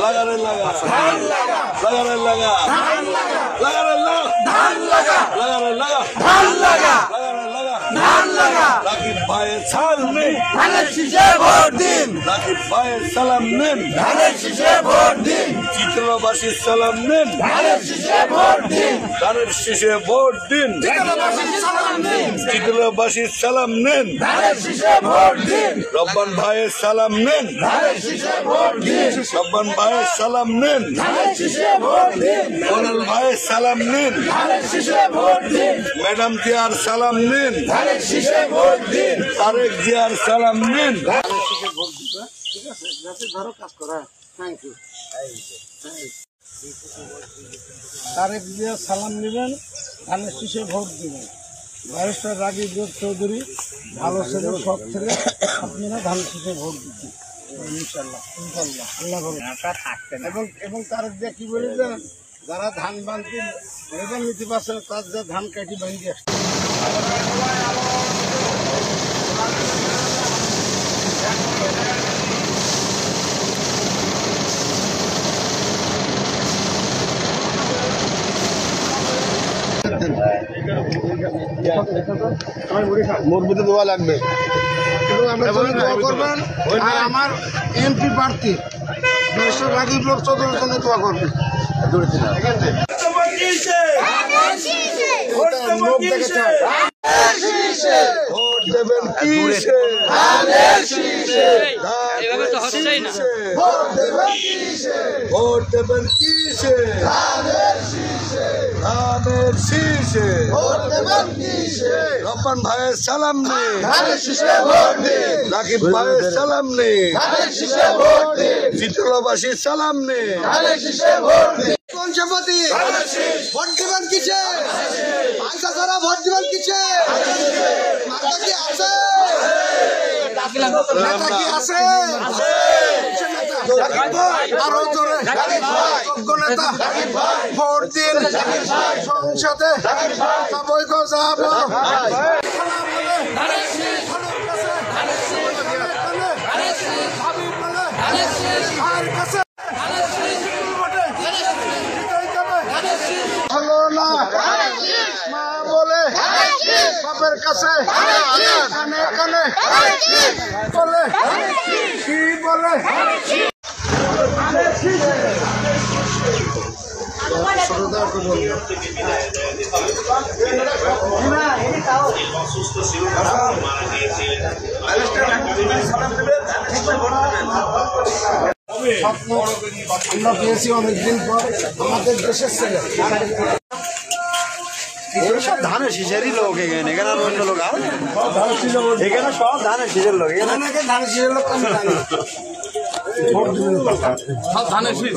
লাগারে লাগা লাগারে লাগা লাগারে লাগা ধান লাগা লাগারে লাগা ধান লাগা লাগারে লাগা ধান লাগা রাকিব ভাইয়ের সালাম নিন ধানের শীষে ভোট দিন রাকিব ভাইয়ের সালাম নিন ধানের শীষে ভোট দিন চিত্রবাসীর সালাম নিন ধানের শীষে ভোট দিন ধানের শীষে ভোট দিন চিত্রবাসীর সালাম নিন ধানের শীষে ভোট দিন রব্বান ভাইয়ের সালাম নিন ধানের শীষে ভোট দিন রব্বান ভাইয়ের সালাম নিন ধানের শীষে ভোট দিন মনোল ভাইয়ের সালাম নিন ধানের শীষে ভোট দিন ম্যাডাম জিয়ার সালাম নিন ধানের শীষে ভোট দিন তারেক জিয়ার সালাম নিন ধানের শীষে ভোট দিবা ঠিক আছে যাতে ধরো কাজ করা থ্যাংক ইউ তারেক জিয়ার সালাম নেবেন ধানের শীষে ভোট দিবেন ব্যারিস্টার রাকিব চৌধুরী ভালো ছেলে সব ছেলে আপনারা ধানের শীষে ভোট দিচ্ছেন ইনশাল্লাহ ইনশাল্লাহ আল্লাহ এবং তারেক জিয়া কি বলে যে যারা ধান বানতে রেবেন নিতে পারছে তার যা ধান কাটি বানিয়ে আসছে মুরগিতে দোয়া লাগবে করবেন আর আমার এমপি প্রার্থী ব্যারিস্টার রাকিব চৌধুরীর জন্য দোয়া করবেন ভোট দেবেন কিসে ভোট দেবেন কিসে ধানের শীষে রব্বান ভাইয়ের সালাম নেই রাকিব ভাইয়ের সালাম নেই চিত্রবাসীর সালাম নেই কোন সম্পত্তি ভোট দেবেন কিসে পয়সা ছাড়া ভোট দেবেন কিসে মাথা কি আছে নেতা কি আছে আরো জোরে নেতা ভোট দিন সংসদে সবাই যাব মা বলে বাপের কাছে কানে কানে বলে কি বলে আমরা পেয়েছি অনেকদিন পর আমাদের দেশের ছেলে সব ধানের শীষেরই লোক এখানে এখানে আর অন্য লোক এখানে সব ধানের শীষের লোক এখানে ধানের শীষের লোক সব ধানের শীষ